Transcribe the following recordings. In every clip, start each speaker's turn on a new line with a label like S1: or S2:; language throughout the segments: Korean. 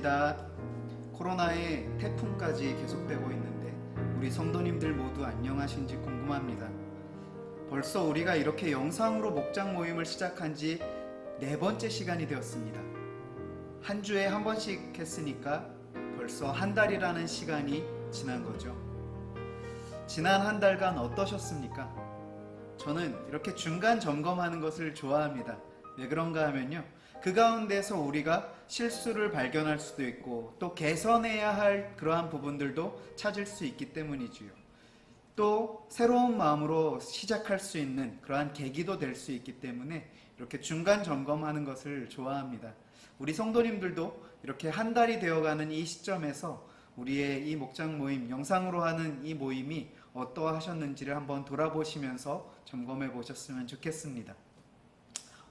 S1: 반갑습니다. 코로나의 태풍까지 계속되고 있는데 우리 성도님들 모두 안녕하신지 궁금합니다. 벌써 우리가 이렇게 영상으로 목장 모임을 시작한 지 4번째 시간이 되었습니다. 한 주에 한 번씩 했으니까 벌써 한 달이라는 시간이 지난 거죠. 지난 한 달간 어떠셨습니까? 저는 이렇게 중간 점검하는 것을 좋아합니다. 왜 그런가 하면요, 그 가운데서 우리가 실수를 발견할 수도 있고 또 개선해야 할 그러한 부분들도 찾을 수 있기 때문이지요. 또 새로운 마음으로 시작할 수 있는 그러한 계기도 될 수 있기 때문에 이렇게 중간 점검하는 것을 좋아합니다. 우리 성도님들도 이렇게 한 달이 되어가는 이 시점에서 우리의 이 목장 모임, 영상으로 하는 이 모임이 어떠하셨는지를 한번 돌아보시면서 점검해 보셨으면 좋겠습니다.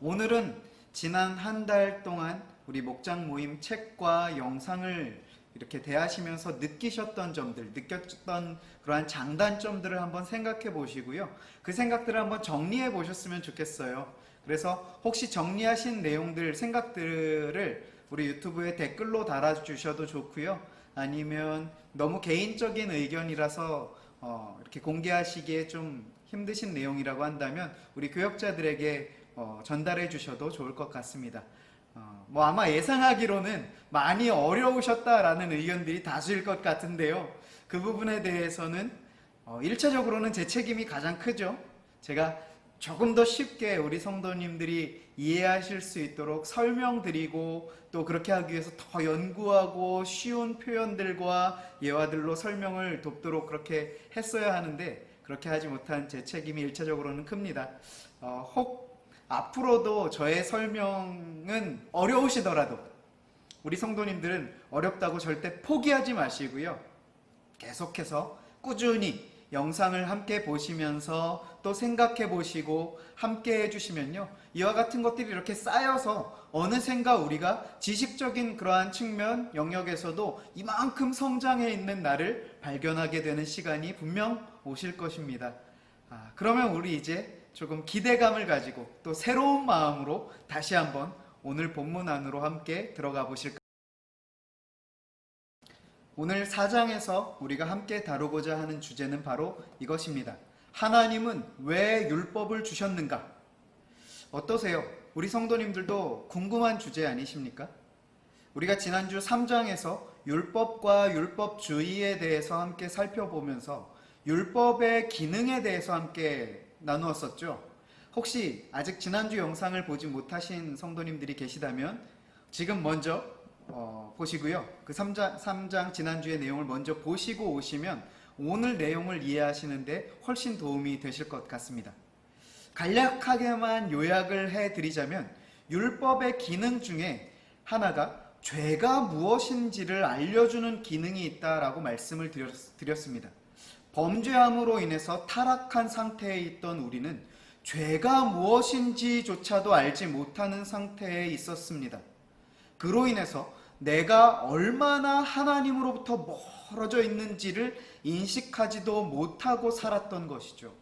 S1: 오늘은 지난 한 달 동안 우리 목장 모임 책과 영상을 이렇게 대하시면서 느끼셨던 점들, 느꼈던 그러한 장단점들을 한번 생각해 보시고요. 그 생각들을 한번 정리해 보셨으면 좋겠어요. 그래서 혹시 정리하신 내용들, 생각들을 우리 유튜브에 댓글로 달아주셔도 좋고요. 아니면 너무 개인적인 의견이라서 이렇게 공개하시기에 좀 힘드신 내용이라고 한다면 우리 교역자들에게 전달해 주셔도 좋을 것 같습니다. 아마 예상하기로는 많이 어려우셨다라는 의견들이 다수일 것 같은데요. 그 부분에 대해서는 1차적으로는 제 책임이 가장 크죠. 제가 조금 더 쉽게 우리 성도님들이 이해하실 수 있도록 설명드리고 또 그렇게 하기 위해서 더 연구하고 쉬운 표현들과 예화들로 설명을 돕도록 그렇게 했어야 하는데 그렇게 하지 못한 제 책임이 1차적으로는 큽니다. 혹 앞으로도 저의 설명은 어려우시더라도 우리 성도님들은 어렵다고 절대 포기하지 마시고요. 계속해서 꾸준히 영상을 함께 보시면서 또 생각해 보시고 함께 해주시면요, 이와 같은 것들이 이렇게 쌓여서 어느샌가 우리가 지식적인 그러한 측면 영역에서도 이만큼 성장해 있는 나를 발견하게 되는 시간이 분명 오실 것입니다. 그러면 우리 이제 조금 기대감을 가지고 또 새로운 마음으로 다시 한번 오늘 본문 안으로 함께 들어가 보실까요? 오늘 4장에서 우리가 함께 다루고자 하는 주제는 바로 이것입니다. 하나님은 왜 율법을 주셨는가? 어떠세요? 우리 성도님들도 궁금한 주제 아니십니까? 우리가 지난주 3장에서 율법과 율법주의에 대해서 함께 살펴보면서 율법의 기능에 대해서 함께 나누었었죠. 혹시 아직 지난주 영상을 보지 못하신 성도님들이 계시다면 지금 먼저 보시고요. 그 3장 지난주의 내용을 먼저 보시고 오시면 오늘 내용을 이해하시는데 훨씬 도움이 되실 것 같습니다. 간략하게만 요약을 해드리자면 율법의 기능 중에 하나가 죄가 무엇인지를 알려주는 기능이 있다라고 말씀을 드렸습니다. 범죄함으로 인해서 타락한 상태에 있던 우리는 죄가 무엇인지조차도 알지 못하는 상태에 있었습니다. 그로 인해서 내가 얼마나 하나님으로부터 멀어져 있는지를 인식하지도 못하고 살았던 것이죠.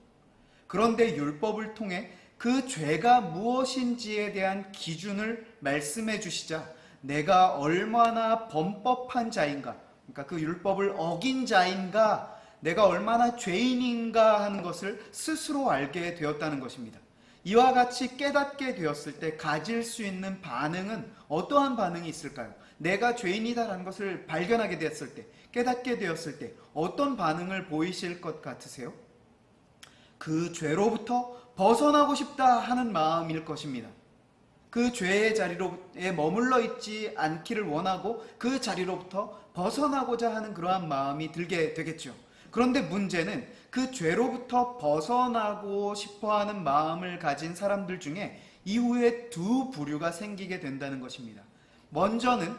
S1: 그런데 율법을 통해 그 죄가 무엇인지에 대한 기준을 말씀해 주시자 내가 얼마나 범법한 자인가, 그러니까 그 율법을 어긴 자인가, 내가 얼마나 죄인인가 하는 것을 스스로 알게 되었다는 것입니다. 이와 같이 깨닫게 되었을 때 가질 수 있는 반응은 어떠한 반응이 있을까요? 내가 죄인이다라는 것을 발견하게 되었을 때, 깨닫게 되었을 때 어떤 반응을 보이실 것 같으세요? 그 죄로부터 벗어나고 싶다 하는 마음일 것입니다. 그 죄의 자리에 머물러 있지 않기를 원하고 그 자리로부터 벗어나고자 하는 그러한 마음이 들게 되겠죠. 그런데 문제는 그 죄로부터 벗어나고 싶어하는 마음을 가진 사람들 중에 이후에 두 부류가 생기게 된다는 것입니다. 먼저는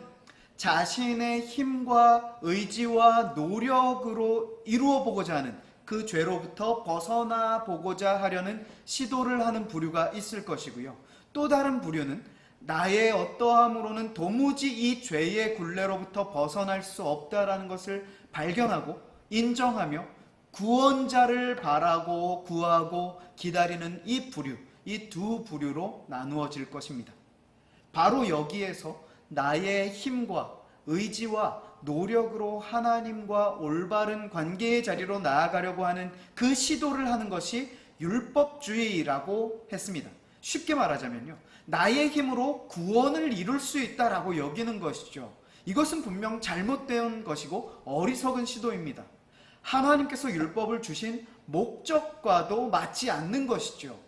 S1: 자신의 힘과 의지와 노력으로 이루어 보고자 하는, 그 죄로부터 벗어나 보고자 하려는 시도를 하는 부류가 있을 것이고요. 또 다른 부류는 나의 어떠함으로는 도무지 이 죄의 굴레로부터 벗어날 수 없다라는 것을 발견하고 인정하며 구원자를 바라고 구하고 기다리는 이 부류, 이 두 부류로 나누어질 것입니다. 바로 여기에서 나의 힘과 의지와 노력으로 하나님과 올바른 관계의 자리로 나아가려고 하는 그 시도를 하는 것이 율법주의라고 했습니다. 쉽게 말하자면요, 나의 힘으로 구원을 이룰 수 있다라고 여기는 것이죠. 이것은 분명 잘못된 것이고 어리석은 시도입니다. 하나님께서 율법을 주신 목적과도 맞지 않는 것이죠.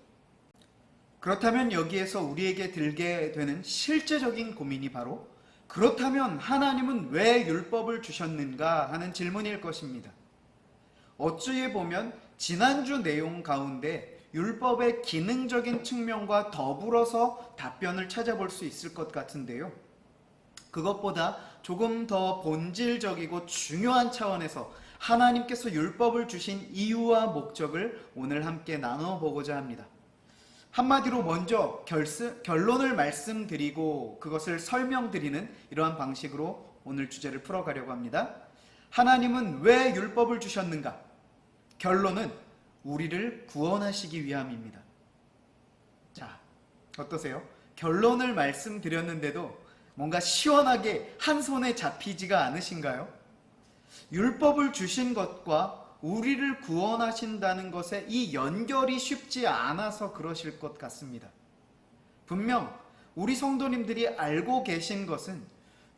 S1: 그렇다면 여기에서 우리에게 들게 되는 실제적인 고민이 바로, 그렇다면 하나님은 왜 율법을 주셨는가 하는 질문일 것입니다. 어찌 보면 지난주 내용 가운데 율법의 기능적인 측면과 더불어서 답변을 찾아볼 수 있을 것 같은데요, 그것보다 조금 더 본질적이고 중요한 차원에서 하나님께서 율법을 주신 이유와 목적을 오늘 함께 나눠보고자 합니다. 한마디로 먼저 결론을 말씀드리고 그것을 설명드리는 이러한 방식으로 오늘 주제를 풀어가려고 합니다. 하나님은 왜 율법을 주셨는가? 결론은 우리를 구원하시기 위함입니다. 자, 어떠세요? 결론을 말씀드렸는데도 뭔가 시원하게 한 손에 잡히지가 않으신가요? 율법을 주신 것과 우리를 구원하신다는 것에 이 연결이 쉽지 않아서 그러실 것 같습니다. 분명 우리 성도님들이 알고 계신 것은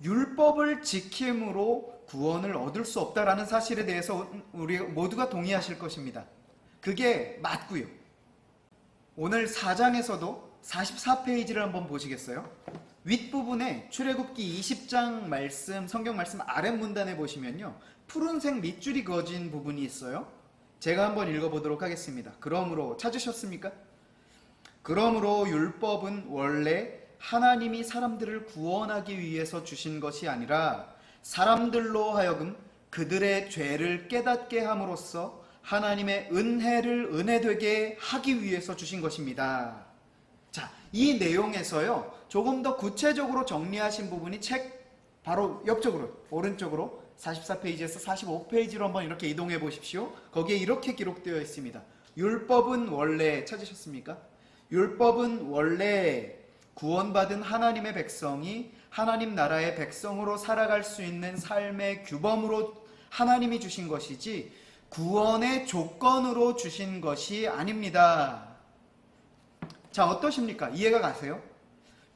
S1: 율법을 지킴으로 구원을 얻을 수 없다라는 사실에 대해서 우리 모두가 동의하실 것입니다. 그게 맞고요. 오늘 4장에서도 44페이지를 한번 보시겠어요? 윗부분에 출애굽기 20장 말씀, 성경 말씀 아랫문단에 보시면요, 푸른색 밑줄이 그어진 부분이 있어요. 제가 한번 읽어보도록 하겠습니다. 그러므로, 찾으셨습니까? 그러므로 율법은 원래 하나님이 사람들을 구원하기 위해서 주신 것이 아니라 사람들로 하여금 그들의 죄를 깨닫게 함으로써 하나님의 은혜를 은혜되게 하기 위해서 주신 것입니다. 자, 이 내용에서요, 조금 더 구체적으로 정리하신 부분이 책 바로 옆쪽으로, 오른쪽으로 44페이지에서 45페이지로 한번 이렇게 이동해 보십시오. 거기에 이렇게 기록되어 있습니다. 율법은 원래, 찾으셨습니까? 율법은 원래 구원받은 하나님의 백성이 하나님 나라의 백성으로 살아갈 수 있는 삶의 규범으로 하나님이 주신 것이지 구원의 조건으로 주신 것이 아닙니다. 자, 어떠십니까? 이해가 가세요?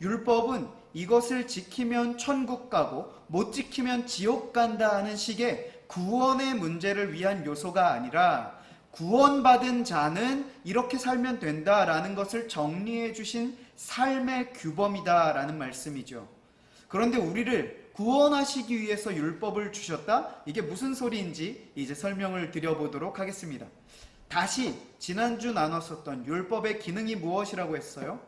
S1: 율법은 이것을 지키면 천국 가고 못 지키면 지옥 간다 하는 식의 구원의 문제를 위한 요소가 아니라 구원받은 자는 이렇게 살면 된다라는 것을 정리해 주신 삶의 규범이다라는 말씀이죠. 그런데 우리를 구원하시기 위해서 율법을 주셨다? 이게 무슨 소리인지 이제 설명을 드려보도록 하겠습니다. 다시 지난주 나눴었던 율법의 기능이 무엇이라고 했어요?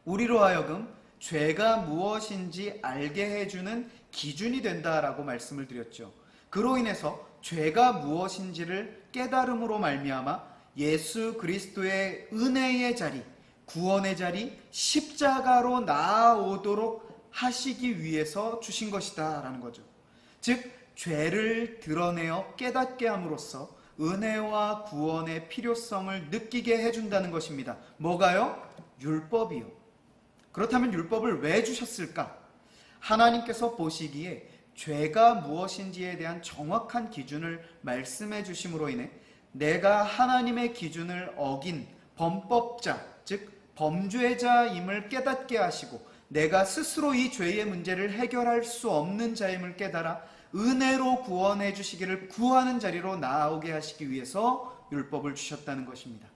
S1: 우리로 하여금 죄가 무엇인지 알게 해주는 기준이 된다라고 말씀을 드렸죠. 그로 인해서 죄가 무엇인지를 깨달음으로 말미암아 예수 그리스도의 은혜의 자리, 구원의 자리, 십자가로 나아오도록 하시기 위해서 주신 것이다 라는 거죠. 즉 죄를 드러내어 깨닫게 함으로써 은혜와 구원의 필요성을 느끼게 해준다는 것입니다. 뭐가요? 율법이요. 그렇다면 율법을 왜 주셨을까? 하나님께서 보시기에 죄가 무엇인지에 대한 정확한 기준을 말씀해 주심으로 인해 내가 하나님의 기준을 어긴 범법자, 즉 범죄자임을 깨닫게 하시고 내가 스스로 이 죄의 문제를 해결할 수 없는 자임을 깨달아 은혜로 구원해 주시기를 구하는 자리로 나아오게 하시기 위해서 율법을 주셨다는 것입니다.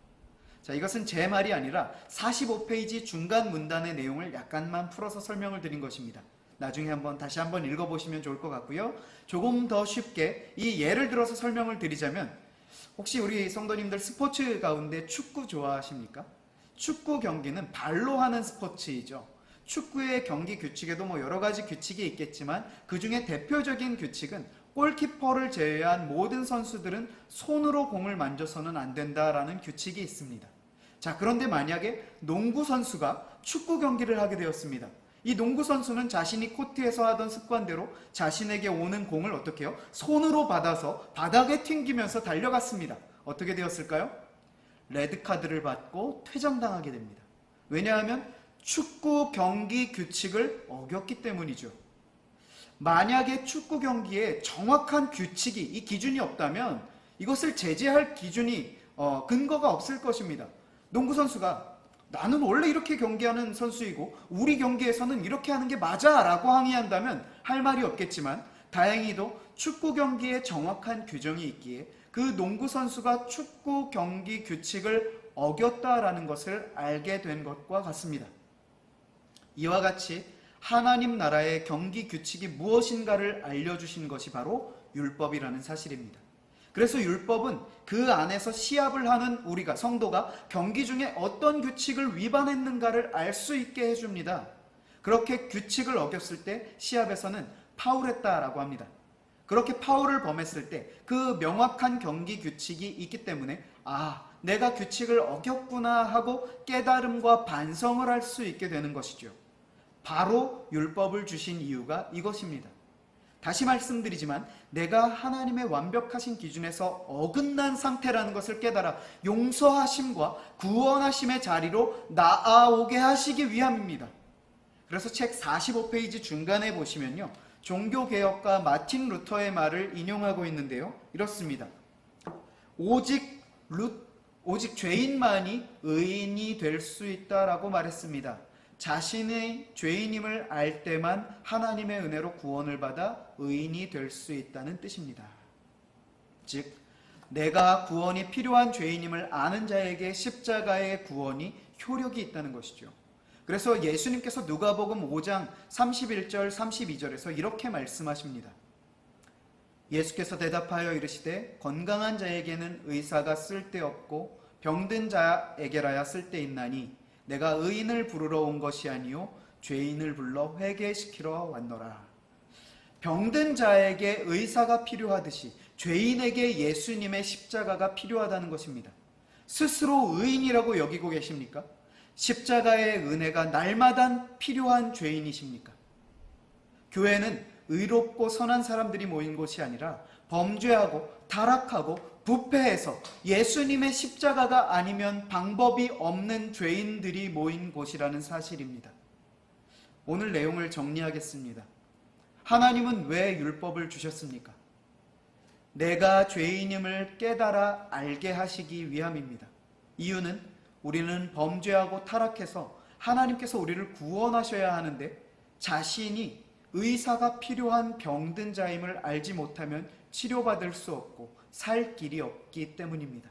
S1: 자, 이것은 제 말이 아니라 45페이지 중간 문단의 내용을 약간만 풀어서 설명을 드린 것입니다. 나중에 다시 한번 읽어보시면 좋을 것 같고요. 조금 더 쉽게 이 예를 들어서 설명을 드리자면, 혹시 우리 성도님들 스포츠 가운데 축구 좋아하십니까? 축구 경기는 발로 하는 스포츠이죠. 축구의 경기 규칙에도 여러 가지 규칙이 있겠지만 그 중에 대표적인 규칙은 골키퍼를 제외한 모든 선수들은 손으로 공을 만져서는 안 된다라는 규칙이 있습니다. 자, 그런데 만약에 농구 선수가 축구 경기를 하게 되었습니다. 이 농구 선수는 자신이 코트에서 하던 습관대로 자신에게 오는 공을 어떻게 해요? 손으로 받아서 바닥에 튕기면서 달려갔습니다. 어떻게 되었을까요? 레드카드를 받고 퇴장당하게 됩니다. 왜냐하면 축구 경기 규칙을 어겼기 때문이죠. 만약에 축구 경기에 정확한 규칙이, 이 기준이 없다면 이것을 제재할 기준이 근거가 없을 것입니다. 농구 선수가 나는 원래 이렇게 경기하는 선수이고 우리 경기에서는 이렇게 하는 게 맞아 라고 항의한다면 할 말이 없겠지만, 다행히도 축구 경기에 정확한 규정이 있기에 그 농구 선수가 축구 경기 규칙을 어겼다라는 것을 알게 된 것과 같습니다. 이와 같이 하나님 나라의 경기 규칙이 무엇인가를 알려주신 것이 바로 율법이라는 사실입니다. 그래서 율법은 그 안에서 시합을 하는 우리가, 성도가 경기 중에 어떤 규칙을 위반했는가를 알 수 있게 해줍니다. 그렇게 규칙을 어겼을 때 시합에서는 파울했다라고 합니다. 그렇게 파울을 범했을 때 그 명확한 경기 규칙이 있기 때문에 내가 규칙을 어겼구나 하고 깨달음과 반성을 할 수 있게 되는 것이죠. 바로 율법을 주신 이유가 이것입니다. 다시 말씀드리지만 내가 하나님의 완벽하신 기준에서 어긋난 상태라는 것을 깨달아 용서하심과 구원하심의 자리로 나아오게 하시기 위함입니다. 그래서 책 45페이지 중간에 보시면요, 종교개혁가 마틴 루터의 말을 인용하고 있는데요, 이렇습니다. 오직 죄인만이 의인이 될 수 있다라고 말했습니다. 자신의 죄인임을 알 때만 하나님의 은혜로 구원을 받아 의인이 될 수 있다는 뜻입니다. 즉, 내가 구원이 필요한 죄인임을 아는 자에게 십자가의 구원이 효력이 있다는 것이죠. 그래서 예수님께서 누가복음 5장 31절 32절에서 이렇게 말씀하십니다. 예수께서 대답하여 이르시되 건강한 자에게는 의사가 쓸데없고 병든 자에게라야 쓸데있나니 내가 의인을 부르러 온 것이 아니요 죄인을 불러 회개시키러 왔노라. 병든 자에게 의사가 필요하듯이 죄인에게 예수님의 십자가가 필요하다는 것입니다. 스스로 의인이라고 여기고 계십니까? 십자가의 은혜가 날마다 필요한 죄인이십니까? 교회는 의롭고 선한 사람들이 모인 곳이 아니라 범죄하고 타락하고 부패해서 예수님의 십자가가 아니면 방법이 없는 죄인들이 모인 곳이라는 사실입니다. 오늘 내용을 정리하겠습니다. 하나님은 왜 율법을 주셨습니까? 내가 죄인임을 깨달아 알게 하시기 위함입니다. 이유는 우리는 범죄하고 타락해서 하나님께서 우리를 구원하셔야 하는데 자신이 의사가 필요한 병든 자임을 알지 못하면 치료받을 수 없고 살 길이 없기 때문입니다.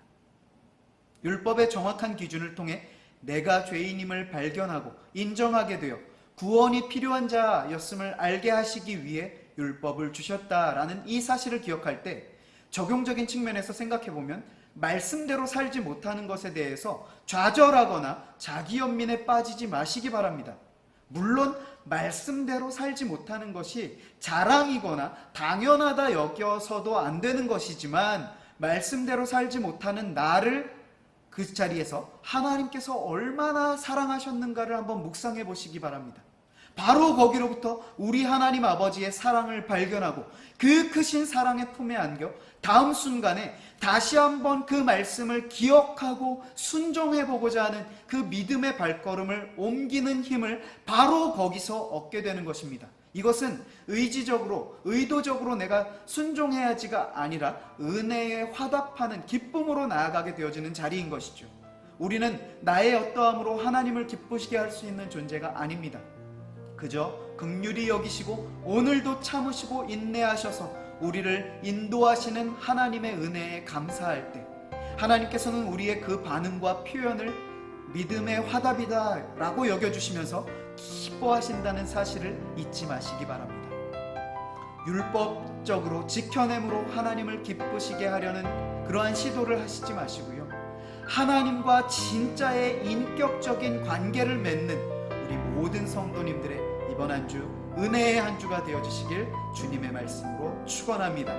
S1: 율법의 정확한 기준을 통해 내가 죄인임을 발견하고 인정하게 되어 구원이 필요한 자였음을 알게 하시기 위해 율법을 주셨다라는 이 사실을 기억할 때 적용적인 측면에서 생각해보면 말씀대로 살지 못하는 것에 대해서 좌절하거나 자기 연민에 빠지지 마시기 바랍니다. 물론 말씀대로 살지 못하는 것이 자랑이거나 당연하다 여겨서도 안 되는 것이지만 말씀대로 살지 못하는 나를 그 자리에서 하나님께서 얼마나 사랑하셨는가를 한번 묵상해 보시기 바랍니다. 바로 거기로부터 우리 하나님 아버지의 사랑을 발견하고 그 크신 사랑의 품에 안겨 다음 순간에 다시 한번 그 말씀을 기억하고 순종해보고자 하는 그 믿음의 발걸음을 옮기는 힘을 바로 거기서 얻게 되는 것입니다. 이것은 의지적으로, 의도적으로 내가 순종해야지가 아니라 은혜에 화답하는 기쁨으로 나아가게 되어지는 자리인 것이죠. 우리는 나의 어떠함으로 하나님을 기쁘시게 할 수 있는 존재가 아닙니다. 그저 긍휼히 여기시고 오늘도 참으시고 인내하셔서 우리를 인도하시는 하나님의 은혜에 감사할 때 하나님께서는 우리의 그 반응과 표현을 믿음의 화답이다 라고 여겨주시면서 기뻐하신다는 사실을 잊지 마시기 바랍니다. 율법적으로 지켜냄으로 하나님을 기쁘시게 하려는 그러한 시도를 하시지 마시고요, 하나님과 진짜의 인격적인 관계를 맺는 우리 모든 성도님들의 이번 한 주 은혜의 한 주가 되어주시길 주님의 말씀으로 축원합니다.